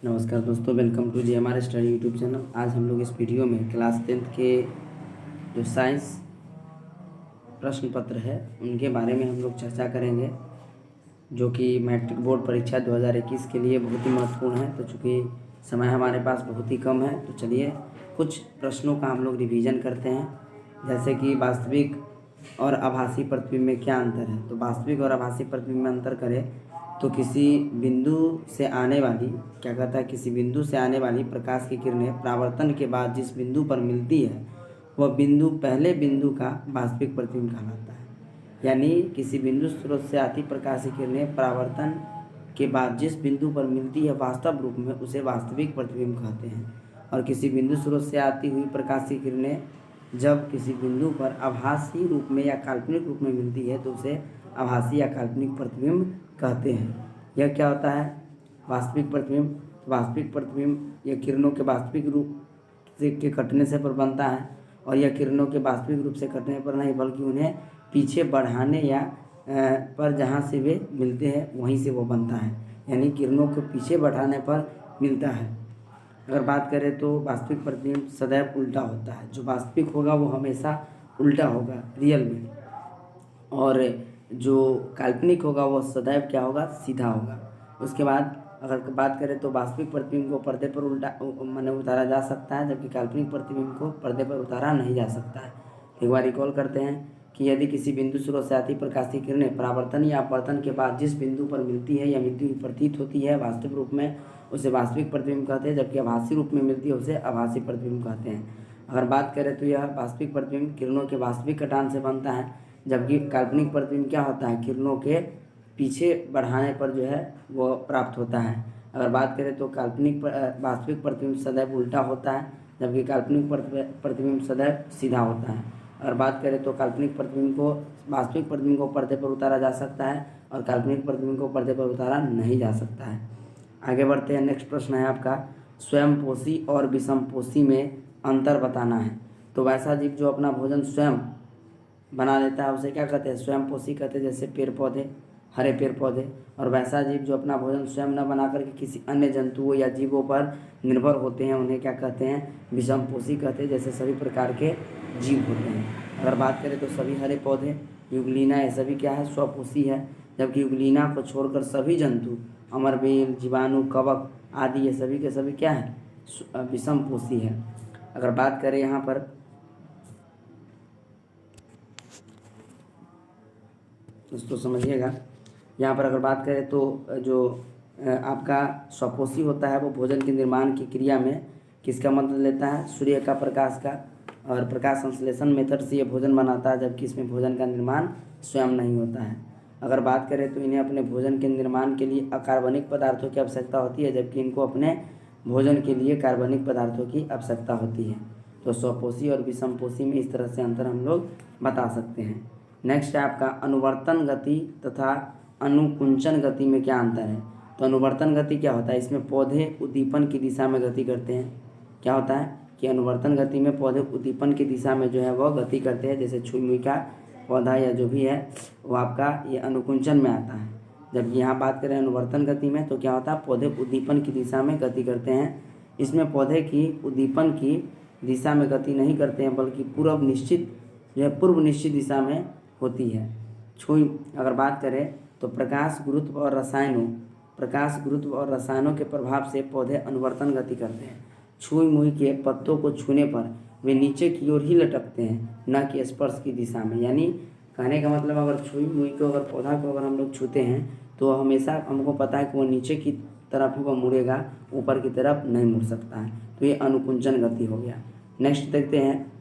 नमस्कार दोस्तों, welcome to JMR study YouTube channel. आज हम लोग इस वीडियो में क्लास 10th के जो साइंस प्रश्न पत्र है उनके बारे में हम लोग चर्चा करेंगे, जो कि मैट्रिक बोर्ड परीक्षा 2021 के लिए बहुत ही महत्वपूर्ण है। तो चूँकि समय हमारे पास बहुत ही कम है, तो चलिए कुछ प्रश्नों का हम लोग रिवीजन करते हैं। जैसे कि वास्तविक और आभासी प्रतिबिंब में क्या अंतर है। तो वास्तविक और आभासी प्रतिबिंब में अंतर करें तो किसी बिंदु से आने वाली क्या कहता है किसी बिंदु से आने वाली प्रकाश की किरणें परावर्तन के बाद जिस बिंदु पर मिलती है वह बिंदु पहले बिंदु का वास्तविक प्रतिबिंब कहलाता है। यानी किसी बिंदु स्रोत से आती प्रकाश की किरणें परावर्तन के बाद जिस बिंदु पर मिलती है वास्तव रूप में उसे वास्तविक प्रतिबिंब कहते हैं। और किसी बिंदु स्रोत से आती हुई प्रकाश की किरणें जब किसी बिंदु पर आभासी रूप में या काल्पनिक रूप में मिलती है तो उसे आभासी या काल्पनिक प्रतिबिंब कहते हैं। यह क्या होता है वास्तविक प्रतिबिंब। वास्तविक प्रतिबिंब यह किरणों के वास्तविक रूप से के कटने से पर बनता है, और यह किरणों के वास्तविक रूप से कटने पर नहीं बल्कि उन्हें पीछे बढ़ाने या पर जहाँ से वे मिलते हैं वहीं से वो बनता है। यानी किरणों को पीछे बढ़ाने पर मिलता है। अगर बात करें तो वास्तविक प्रतिबिंब सदैव उल्टा होता है। जो वास्तविक होगा वो हमेशा उल्टा होगा रियल में, और जो काल्पनिक होगा वो सदैव क्या होगा, सीधा होगा। उसके बाद अगर बात करें तो वास्तविक प्रतिबिंब को पर्दे पर माने उतारा जा सकता है, जबकि काल्पनिक प्रतिबिंब को पर्दे पर उतारा नहीं जा सकता है। एक बार रिकॉल करते हैं कि यदि किसी बिंदु स्रोत से आती प्रकाश की किरणें परावर्तन या अपवर्तन के बाद जिस बिंदु पर मिलती है या मिलती हुई प्रतीत होती है वास्तविक रूप में उसे वास्तविक प्रतिबिंब कहते हैं, जबकि आभासी रूप में मिलती है उसे आभासी प्रतिबिंब कहते हैं। अगर बात करें तो यह वास्तविक प्रतिबिंब किरणों के वास्तविक कटान से बनता है, जबकि काल्पनिक प्रतिबिंब क्या होता है, किरणों के पीछे बढ़ाने पर जो है वो प्राप्त होता है। अगर बात करें तो वास्तविक प्रतिबिंब सदैव उल्टा होता है, जबकि काल्पनिक प्रतिबिंब सदैव सीधा होता है। अगर बात करें तो काल्पनिक प्रतिबिंब को वास्तविक प्रतिबिंब को पर्दे पर उतारा जा सकता है और काल्पनिक प्रतिबिंब को पर्दे पर उतारा नहीं जा सकता है। आगे बढ़ते हैं। नेक्स्ट प्रश्न है आपका, स्वयंपोषी और विषमपोषी में अंतर बताना है। तो वैसा जीव जो अपना भोजन स्वयं बना लेता है उसे क्या कहते हैं, स्वयंपोषी कहते हैं, जैसे पेड़ पौधे, हरे पेड़ पौधे। और वैसा जीव जो अपना भोजन स्वयं न बना करके किसी अन्य जंतुओं या जीवों पर निर्भर होते हैं उन्हें क्या कहते हैं, विषमपोषी कहते हैं, जैसे सभी प्रकार के जीव होते हैं। अगर बात करें तो सभी हरे पौधे, युगलीना, ये सभी क्या है, स्वपोषी है, जबकि युगलीना को छोड़कर सभी जंतु, अमरबेल, जीवाणु, कवक आदि, ये सभी के सभी क्या है, विषमपोषी है। अगर बात करें यहाँ पर दोस्तों समझिएगा, यहाँ पर अगर बात करें तो जो आपका स्वपोषी होता है वो भोजन के निर्माण की क्रिया में किसका मदद लेता है, सूर्य का प्रकाश का, और प्रकाश संश्लेषण मेथड से ये भोजन बनाता है, जबकि इसमें भोजन का निर्माण स्वयं नहीं होता है। अगर बात करें तो इन्हें अपने भोजन के निर्माण के लिए अकार्बनिक पदार्थों की आवश्यकता होती है, जबकि इनको अपने भोजन के लिए कार्बनिक पदार्थों की आवश्यकता होती है। तो स्वपोषी और विषमपोषी में इस तरह से अंतर हम लोग बता सकते हैं। नेक्स्ट है आपका, अनुवर्तन गति तथा अनुकुंचन गति में क्या अंतर है। तो अनुवर्तन गति क्या होता है, इसमें पौधे उद्दीपन की दिशा में गति करते हैं। क्या होता है कि अनुवर्तन गति में पौधे उद्दीपन की दिशा में जो है वह गति करते हैं, जैसे छुई मुई का पौधा या जो भी है वो आपका ये अनुकुंचन में आता है। जबकि यहाँ बात करें अनुवर्तन गति में तो क्या होता है, पौधे उद्दीपन की दिशा में गति करते हैं। इसमें पौधे की उद्दीपन की दिशा में गति नहीं करते हैं, बल्कि पूर्व निश्चित दिशा में होती है। अगर बात करें तो प्रकाश गुरुत्व और रसायनों के प्रभाव से पौधे अनुवर्तन गति करते हैं। छुई मुई के पत्तों को छूने पर वे नीचे की ओर ही लटकते हैं, न कि स्पर्श की दिशा में। यानी कहने का मतलब अगर छुई मुई को अगर पौधा को अगर हम लोग छूते हैं तो हमेशा हमको पता है कि वो नीचे की तरफ ही वो मुड़ेगा, ऊपर की तरफ नहीं मुड़ सकता है। तो ये अनुकुंचन गति हो गया। नेक्स्ट देखते हैं,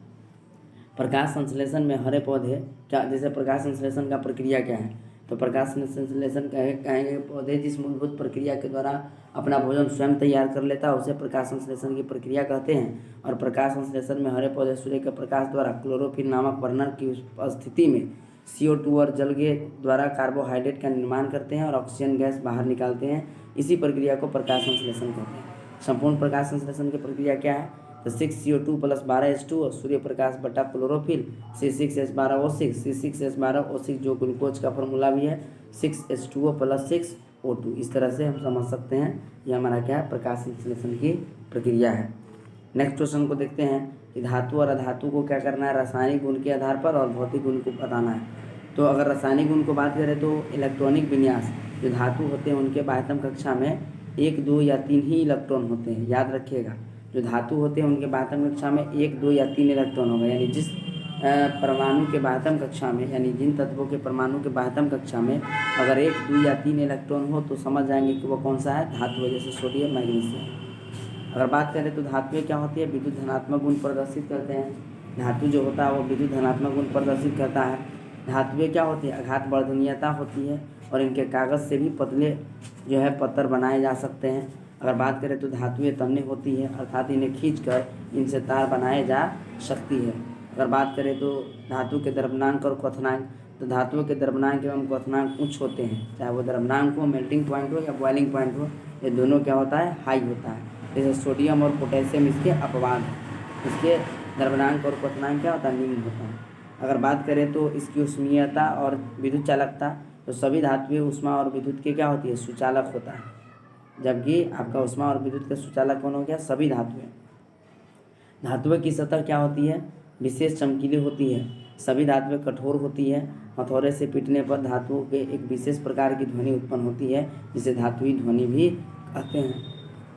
प्रकाश संश्लेषण में हरे पौधे क्या, जैसे प्रकाश संश्लेषण का प्रक्रिया क्या है। तो प्रकाश संश्लेषण कहेंगे पौधे जिस मूलभूत प्रक्रिया के द्वारा अपना भोजन स्वयं तैयार कर लेता है उसे प्रकाश संश्लेषण की प्रक्रिया कहते हैं। और प्रकाश संश्लेषण में हरे पौधे सूर्य के प्रकाश द्वारा क्लोरोफिल नामक वर्णक की उपस्थिति में CO2 और जल के द्वारा कार्बोहाइड्रेट का निर्माण करते हैं और ऑक्सीजन गैस बाहर निकालते हैं। इसी प्रक्रिया को प्रकाश संश्लेषण कहते हैं। संपूर्ण प्रकाश संश्लेषण की प्रक्रिया क्या है, तो 6CO2 + 12H2 और सूर्य प्रकाश बटा क्लोरोफिल C6H12O6 जो ग्लूकोज का फॉर्मूला भी है 6H2O + 6 O2। इस तरह से हम समझ सकते हैं ये हमारा क्या है, प्रकाश संश्लेषण की प्रक्रिया है। नेक्स्ट क्वेश्चन को देखते हैं कि धातु और अधातु को क्या करना है, रासायनिक गुण के आधार पर और भौतिक गुण को बताना है। तो अगर रासायनिक गुण को बात करें तो इलेक्ट्रॉनिक विन्यास, जो धातु होते हैं उनके बाह्यतम कक्षा में 1, 2 या 3 ही इलेक्ट्रॉन होते हैं, याद रखिएगा। जो धातु होते हैं उनके बाह्यतम कक्षा में 1, 2 या 3 इलेक्ट्रॉन होगा, यानी जिस परमाणु के बाह्यतम कक्षा में, यानी जिन तत्वों के परमाणु के बाह्यतम कक्षा में अगर 1, 2 या 3 इलेक्ट्रॉन हो तो समझ जाएंगे कि वो कौन सा है, धातु है, जैसे सोडियम, मैग्नीशियम। अगर बात करें तो धातुएं क्या होती है, विद्युत धनात्मक गुण प्रदर्शित करते हैं। धातु जो होता है वो विद्युत धनात्मक गुण प्रदर्शित करता है। धातुएं क्या होती है, आघात वर्धनीयता होती है और इनके कागज़ से भी पतले जो है पत्थर बनाए जा सकते हैं। अगर बात करें तो धातुएं तन्य होती है, अर्थात इन्हें खींचकर इनसे तार बनाए जा सकती है। अगर बात करें तो धातु के द्रव्यमानांक और क्वथनांक, तो धातुओं के द्रव्यमानांक एवं क्वथनांक उच्च होते हैं, चाहे वो द्रव्यमानांक हो, मेल्टिंग पॉइंट हो या बॉइलिंग पॉइंट हो, ये दोनों क्या होता है, हाई होता है। जैसे सोडियम और पोटेशियम इसके अपवाद हैं, इसके द्रव्यमानांक और क्वथनांक क्या होता है, निम्न होता है। अगर बात करें तो इसकी उष्मीयता और विद्युत चालकता, तो सभी धातुएं उष्मा और विद्युत के क्या होती है, सुचालक होता है, जबकि आपका उष्मा और विद्युत का सुचालक कौन हो गया, सभी धातुएं। धातुएं की सतह क्या होती है, विशेष चमकीली होती है। सभी धातुएं कठोर होती है, हथौड़े से पीटने पर धातुओं के एक विशेष प्रकार की ध्वनि उत्पन्न होती है, जिसे धातुई ध्वनि भी कहते हैं।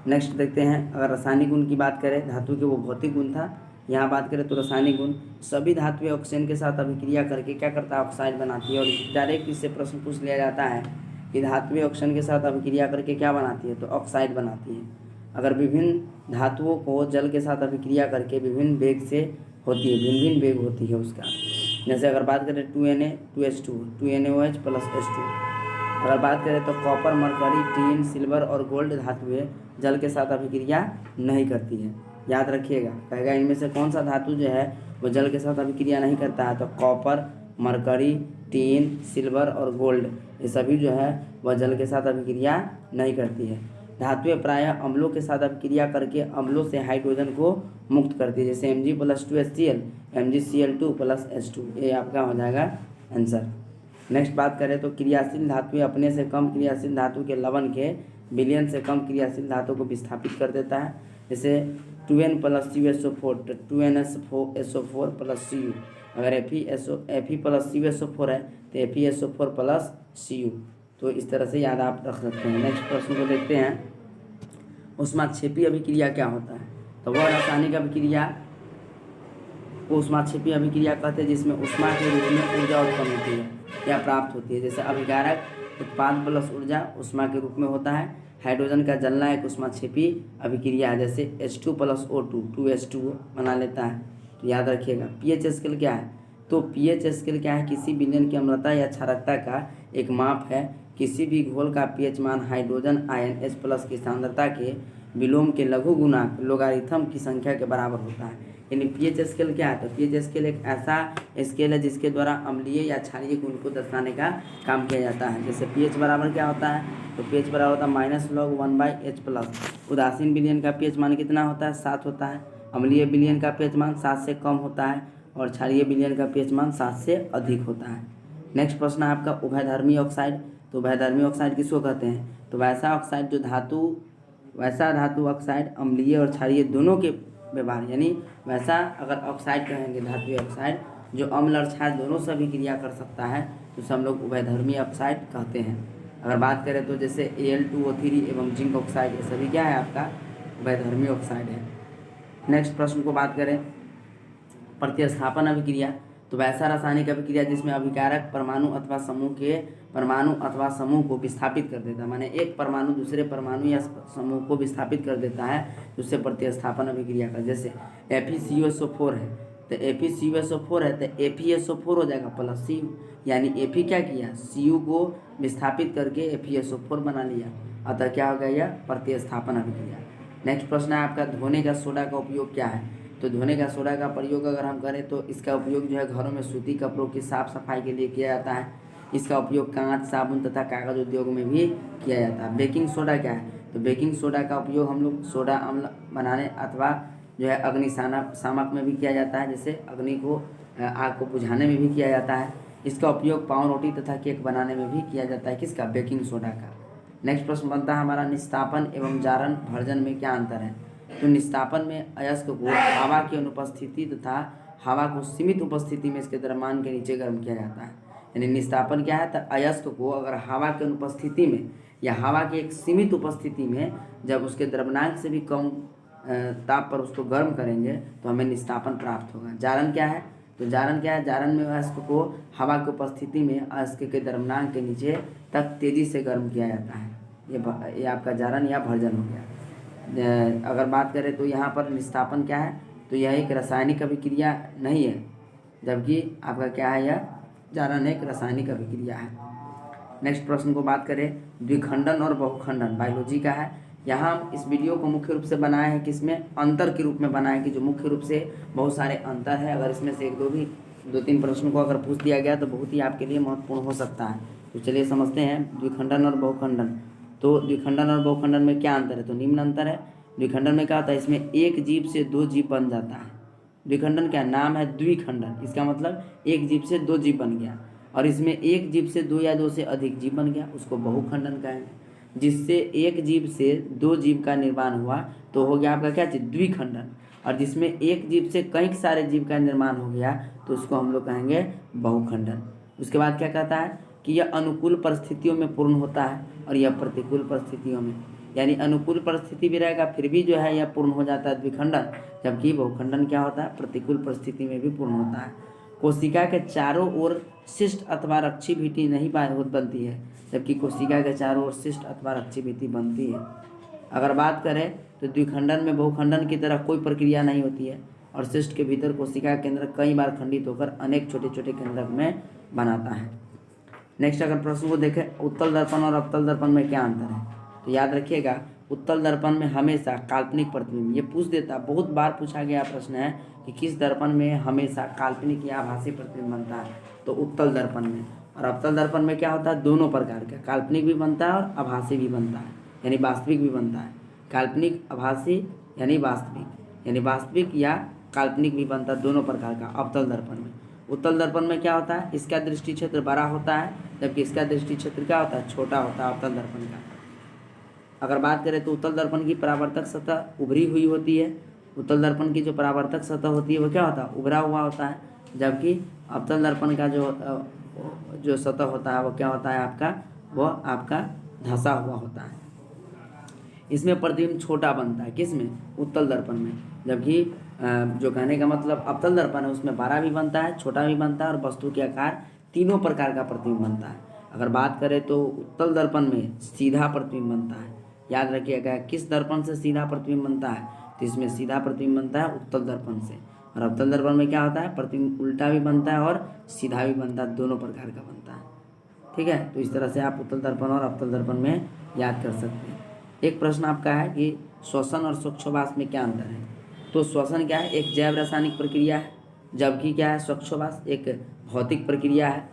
नेक्स्ट देखते हैं, अगर रासायनिक गुण की बात करें, धातु के वो भौतिक गुण था, यहाँ बात करें तो रासायनिक गुण, सभी धातुएं ऑक्सीजन के साथ अभिक्रिया करके क्या करता है, ऑक्साइड बनाती है। और डायरेक्ट इससे प्रश्न पूछ लिया जाता है कि धातुएं ऑक्सीजन के साथ अभिक्रिया करके क्या बनाती है, तो ऑक्साइड बनाती है। अगर विभिन्न धातुओं को जल के साथ अभिक्रिया करके विभिन्न वेग से होती है, भिन्न भिन्न वेग होती है उसका, जैसे अगर बात करें 2Na 2H2 2NaOH + H2। अगर बात करें तो कॉपर, मरकरी, टीन, सिल्वर और गोल्ड धातुएं जल के साथ अभिक्रिया नहीं करती है, याद रखिएगा। कहेगा इनमें से कौन सा धातु जो है वो जल के साथ अभिक्रिया नहीं करता है, तो कॉपर, मरकरी, टीन, सिल्वर और गोल्ड, ये सभी जो है वह जल के साथ अभिक्रिया नहीं करती है। धातुएं प्रायः अम्लों के साथ अभिक्रिया करके अम्लों से हाइड्रोजन को मुक्त करती है, जैसे Mg+2HCl, MgCl2+H2, ये आपका हो जाएगा आंसर। नेक्स्ट बात करें तो क्रियाशील धातुएं अपने से कम क्रियाशील धातु के लवण के विलयन से कम क्रियाशील धातु को विस्थापित कर देता है, जैसे 2N+CuSO4 2NSO4+Cu। अगर Fe+CuSO4 है तो FeSO4+Cu। तो इस तरह से याद आप रख सकते हैं। नेक्स्ट प्रश्न को देखते हैं, ऊष्माक्षेपी अभिक्रिया क्या होता है, तो वह रासायनिक अभिक्रिया को ऊष्माक्षेपी अभिक्रिया कहते हैं जिसमें ऊष्मा के रूप में ऊर्जा उत्पन्न होती है या प्राप्त होती है। जैसे अभिकारक उत्पाद प्लस ऊर्जा ऊष्मा के रूप में होता है। हाइड्रोजन का जलना एक ऊष्माक्षेपी अभिक्रिया है, जैसे H2+O2 2H2O बना लेता है, तो याद रखिएगा। पीएच स्केल क्या है, तो पीएच स्केल क्या है, किसी विलयन की अम्लता या क्षारकता का एक माप है। किसी भी घोल का पीएच मान हाइड्रोजन आयन H+ की सांद्रता के विलोम के लघु गुणांक लोगारिथम की संख्या के बराबर होता है। यानी पीएच स्केल क्या है, तो पीएच स्केल एक ऐसा स्केल है जिसके द्वारा अम्लीय या क्षारीय गुण को दर्शाने का काम किया जाता है। जैसे पीएच बराबर क्या होता है, तो पीएच बराबर होता है -log1/H+। उदासीन विलयन का पीएच मान कितना होता है, 7 होता है। अम्लीय विलयन का पीएच मान 7 से कम होता है और क्षारीय विलयन का पीएच मान 7 से अधिक होता है। नेक्स्ट प्रश्न है आपका उभयधर्मी ऑक्साइड। तो उभयधर्मी ऑक्साइड किसको कहते हैं, तो वैसा ऑक्साइड जो वैसा धातु ऑक्साइड अम्लीय और क्षारीय दोनों के व्यवहार, यानी वैसा अगर ऑक्साइड कहेंगे धातु ऑक्साइड जो अम्ल और क्षार दोनों से अभिक्रिया कर सकता है, तो उसे हम लोग उभयधर्मी ऑक्साइड कहते हैं। अगर बात करें तो जैसे Al2O3 एवं जिंक ऑक्साइड, ये सभी क्या है आपका उभयधर्मी ऑक्साइड है। नेक्स्ट प्रश्न को बात करें प्रतिस्थापन अभिक्रिया, तो वैसा रासायनिक अभिक्रिया जिसमें अभिकारक परमाणु अथवा समूह को विस्थापित कर देता है, माने एक परमाणु दूसरे परमाणु या समूह को विस्थापित कर देता है, उससे प्रतिस्थापन अभिक्रिया का। जैसे FeCuSO4 है तो FeCuSO4 है तो FeSO4 हो जाएगा प्लस Cu, यानी Fe क्या किया, Cu को विस्थापित करके FeSO4 बना लिया, अतः क्या हो गया यह प्रतिस्थापन अभिक्रिया। नेक्स्ट प्रश्न है आपका धोने का सोडा का उपयोग क्या है, तो धोने का सोडा का प्रयोग अगर हम करें तो इसका उपयोग जो है घरों में सूती कपड़ों की साफ सफाई के लिए किया जाता है। इसका उपयोग कांच, साबुन तथा कागज उद्योग में भी किया जाता है। बेकिंग सोडा क्या है, तो बेकिंग सोडा का उपयोग हम लोग सोडा अम्ल बनाने अथवा जो है अग्निशामक में भी किया जाता है, जैसे अग्नि को आग को बुझाने में भी किया जाता है। इसका उपयोग पाव रोटी तथा केक बनाने में भी किया जाता है, किसका, बेकिंग सोडा का। नेक्स्ट प्रश्न बनता है हमारा, निस्तापन एवं जारन भर्जन में क्या अंतर है। तो निस्तापन में अयस्क को हवा की अनुपस्थिति तथा हवा को सीमित उपस्थिति में इसके द्रव्यमान के नीचे गर्म किया जाता है। यानी निस्तापन क्या है, तो अयस्क को अगर हवा की अनुपस्थिति में या हवा की एक सीमित उपस्थिति में जब उसके द्रव्यमान से भी कम ताप पर उसको गर्म करेंगे तो हमें निस्तापन प्राप्त होगा। जारन क्या है, तो जारन क्या है, जारन में अयस्क को हवा की उपस्थिति में अयस्क के द्रव्यमान के नीचे तक तेजी से गर्म किया जाता है। ये आपका जारन या भर्जन हो गया। अगर बात करें तो यहाँ पर निस्तापन क्या है, तो यह एक रासायनिक अभिक्रिया नहीं है, जबकि आपका क्या है, यह जारन एक रासायनिक अभिक्रिया है। नेक्स्ट प्रश्न को बात करें, द्विखंडन और बहुखंडन बायोलॉजी का है। यहाँ हम इस वीडियो को मुख्य रूप से बनाए हैं किसमें, अंतर के रूप में बनाए कि जो मुख्य रूप से बहुत सारे अंतर है। अगर इसमें से दो तीन प्रश्नों को अगर पूछ दिया गया तो बहुत ही आपके लिए महत्वपूर्ण हो सकता है। तो चलिए समझते हैं द्विखंडन और बहुखंडन। तो द्विखंडन और बहुखंडन में क्या अंतर है, तो निम्न अंतर है। द्विखंडन में क्या होता है, इसमें एक जीव से दो जीव बन जाता है। द्विखंडन क्या नाम है, द्विखंडन, इसका मतलब एक जीव से दो जीव बन गया। और इसमें एक जीव से दो या दो से अधिक जीव बन गया, उसको बहुखंडन कहेंगे। जिससे एक जीव से दो जीव का निर्माण हुआ तो हो गया आपका क्या चीज, द्विखंडन। और जिसमें एक जीव से कई सारे जीव का निर्माण हो गया तो उसको हम लोग कहेंगे बहुखंडन। उसके बाद क्या कहता है कि यह अनुकूल परिस्थितियों में पूर्ण होता है और यह प्रतिकूल परिस्थितियों में, यानी अनुकूल परिस्थिति भी रहेगा फिर भी जो है यह पूर्ण हो जाता है द्विखंडन, जबकि बहुखंडन क्या होता है, प्रतिकूल परिस्थिति में भी पूर्ण होता है। कोशिका के चारों ओर शिष्ट अथवा रक्षी भित्ति नहीं बनती है, जबकि कोशिका के चारों ओर शिष्ट अथवा रक्षी भित्ति बनती है। अगर बात करें तो द्विखंडन में बहुखंडन की तरह कोई प्रक्रिया नहीं होती है और शिष्ट के भीतर कोशिका केंद्र कई बार खंडित होकर अनेक छोटे छोटे केंद्रक में बनाता है। नेक्स्ट अगर प्रश्न को देखें, उत्तल दर्पण और अवतल दर्पण में क्या अंतर है, तो याद रखिएगा उत्तल दर्पण में हमेशा काल्पनिक प्रतिबिंब, ये पूछ देता, बहुत बार पूछा गया प्रश्न है कि किस दर्पण में हमेशा काल्पनिक या आभासी प्रतिबिंब बनता है, तो उत्तल दर्पण में। और अवतल दर्पण में क्या होता है, दोनों प्रकार का, काल्पनिक भी बनता है और आभासी भी बनता है, यानी वास्तविक भी बनता है। काल्पनिक आभासी यानी वास्तविक या काल्पनिक भी बनता है, दोनों प्रकार का अवतल दर्पण में। उत्तल दर्पण में क्या होता है, इसका दृष्टि क्षेत्र बड़ा होता है जबकि इसका दृष्टि क्षेत्र क्या होता है, छोटा होता है अवतल दर्पण का। अगर बात करें तो उत्तल दर्पण की परावर्तक सतह उभरी हुई होती है, उत्तल दर्पण की जो परावर्तक सतह होती है वो क्या होता है, उभरा हुआ होता है, जबकि अवतल दर्पण का जो सतह होता है वो क्या होता है आपका, वो आपका धंसा हुआ होता है। इसमें प्रतिबिंब छोटा बनता है, किसमें, उत्तल दर्पण में, जबकि जो कहने का मतलब अवतल दर्पण है उसमें बड़ा भी बनता है, छोटा भी बनता है और वस्तु के आकार तीनों प्रकार का प्रतिबिंब बनता है। अगर बात करें तो उत्तल दर्पण में सीधा प्रतिबिंब बनता है, याद रखिएगा किस दर्पण से सीधा प्रतिबिंब बनता है, तो इसमें सीधा प्रतिबिंब बनता है उत्तल दर्पण से। और अवतल दर्पण में क्या होता है, प्रतिबिंब उल्टा भी बनता है और सीधा भी बनता है, दोनों प्रकार का बनता है। ठीक है, तो इस तरह से आप उत्तल दर्पण और अवतल दर्पण में याद कर सकते हैं। एक प्रश्न आपका है कि श्वसन और स्वच्छवास में क्या अंतर है, तो श्वसन क्या है, एक जैव रासायनिक प्रक्रिया है, जबकि क्या है, स्वच्छवास एक भौतिक प्रक्रिया है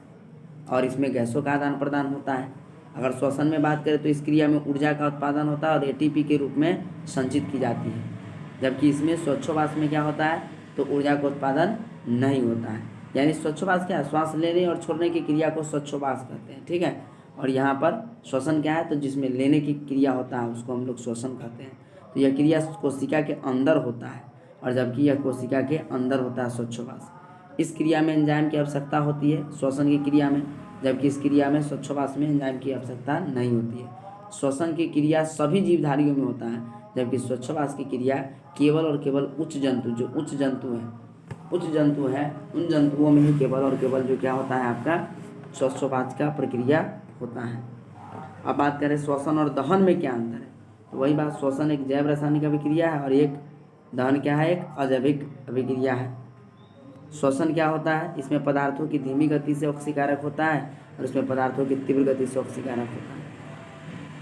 और इसमें गैसों का आदान प्रदान होता है। अगर श्वसन में बात करें तो इस क्रिया में ऊर्जा का उत्पादन होता है और एटीपी के रूप में संचित की जाती है, जबकि इसमें स्वच्छवास में क्या होता है, तो ऊर्जा का उत्पादन नहीं होता है। यानी स्वच्छवास क्या है, श्वास लेने और छोड़ने की क्रिया को स्वच्छवास कहते हैं। ठीक है, और यहाँ पर श्वसन क्या है, तो जिसमें लेने की क्रिया होता है उसको हम लोग श्वसन कहते हैं। तो यह क्रिया कोशिका के अंदर होता है और जबकि यह कोशिका के अंदर होता है स्वच्छवास। इस क्रिया में एंजाइम की आवश्यकता होती है श्वसन की क्रिया में, जबकि इस क्रिया में स्वच्छवास में एंजाइम की आवश्यकता नहीं होती है। श्वसन की क्रिया सभी जीवधारियों में होता है, जबकि स्वच्छवास की क्रिया केवल और केवल उच्च जंतु हैं उन जंतुओं में ही केवल और केवल जो क्या होता है आपका श्वच्छवास का प्रक्रिया होता है। अब बात करें श्वसन और दहन में क्या अंतर है, तो वही बात, श्वसन एक जैव रासायनिक अभिक्रिया है और एक दहन क्या है, एक अजैविक अभिक्रिया है। श्वसन क्या होता है, इसमें पदार्थों की धीमी गति से ऑक्सीकारक होता है और इसमें पदार्थों की तीव्र गति से ऑक्सीकारक होता है।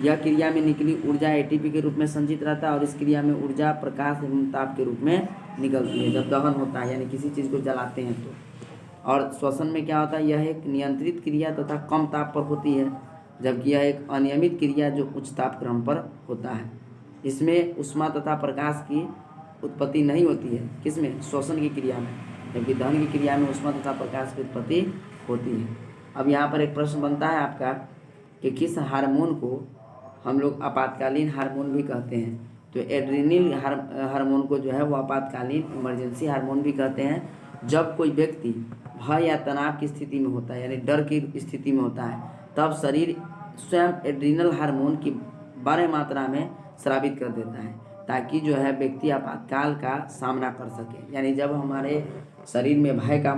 यह क्रिया में निकली ऊर्जा एटीपी के रूप में संचित रहता है और इस क्रिया में ऊर्जा प्रकाश एवं ताप के रूप में निकलती है जब दहन होता है, यानी किसी चीज़ को जलाते हैं तो। और श्वसन में क्या होता है, यह एक नियंत्रित क्रिया तथा कम ताप पर होती है, जबकि यह एक अनियमित क्रिया जो उच्च ताप क्रम पर होता है। इसमें ऊष्मा तथा प्रकाश की उत्पत्ति नहीं होती है, किसमें, श्वसन की क्रिया में, जबकि दहन की क्रिया में ऊष्मा तथा प्रकाश की उत्पत्ति होती है। अब यहाँ पर एक प्रश्न बनता है आपका कि किस हार्मोन को हम लोग आपातकालीन हार्मोन भी कहते हैं। तो एड्रेनल हार्मोन को जो है वो आपातकालीन इमरजेंसी हार्मोन भी कहते हैं। जब कोई व्यक्ति भय या तनाव की स्थिति में होता है, यानी डर की स्थिति में होता है, तब शरीर स्वयं एड्रेनल हार्मोन की बड़े मात्रा में स्रावित कर देता है, ताकि जो है व्यक्ति आपातकाल का सामना कर सके। यानी जब हमारे शरीर में भय का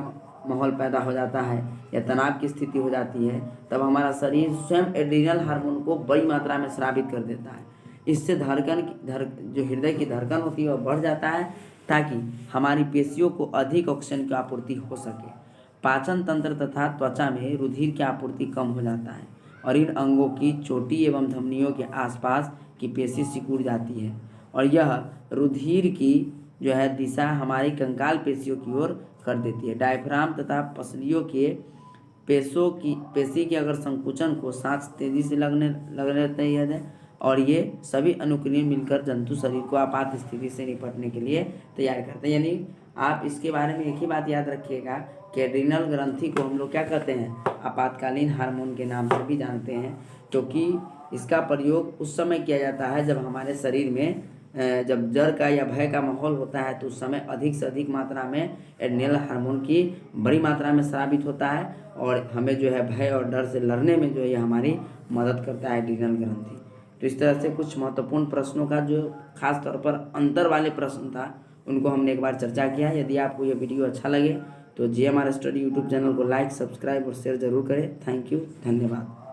माहौल पैदा हो जाता है या तनाव की स्थिति हो जाती है, तब हमारा शरीर स्वयं एड्रेनल हार्मोन को बड़ी मात्रा में स्रावित कर देता है। इससे जो हृदय की धड़कन होती है वह बढ़ जाता है, ताकि हमारी पेशियों को अधिक ऑक्सीजन की आपूर्ति हो सके। पाचन तंत्र तथा त्वचा में रुधिर की आपूर्ति कम हो जाता है और इन अंगों की चोटी एवं धमनियों के आसपास की पेशी सिकुड़ जाती है, और यह रुधिर की जो है दिशा हमारी कंकाल पेशियों की ओर कर देती है। डायफ्राम तथा पसलियों के पेशी के अगर संकुचन को सांस तेजी से लगने लगती है, और ये सभी अनुक्रियाएं मिलकर जंतु शरीर को आपात स्थिति से निपटने के लिए तैयार करते हैं। यानी आप इसके बारे में एक ही बात याद रखिएगा कि एड्रिनल ग्रंथि को हम लोग क्या कहते हैं, आपातकालीन हार्मोन के नाम से भी जानते हैं, क्योंकि इसका प्रयोग उस समय किया जाता है जब हमारे शरीर में जब डर का या भय का माहौल होता है, तो उस समय अधिक से अधिक मात्रा में एड्रिनल हार्मोन की बड़ी मात्रा में स्रावित होता है, और हमें जो है भय और डर से लड़ने में जो है हमारी मदद करता है एड्रिनल ग्रंथि। तो इस तरह से कुछ महत्वपूर्ण प्रश्नों का जो खास तौर पर अंतर वाले प्रश्न था, उनको हमने एक बार चर्चा किया। यदि आपको ये वीडियो अच्छा लगे तो GMR स्टडी यूट्यूब चैनल को लाइक, सब्सक्राइब और शेयर जरूर करें। थैंक यू, धन्यवाद।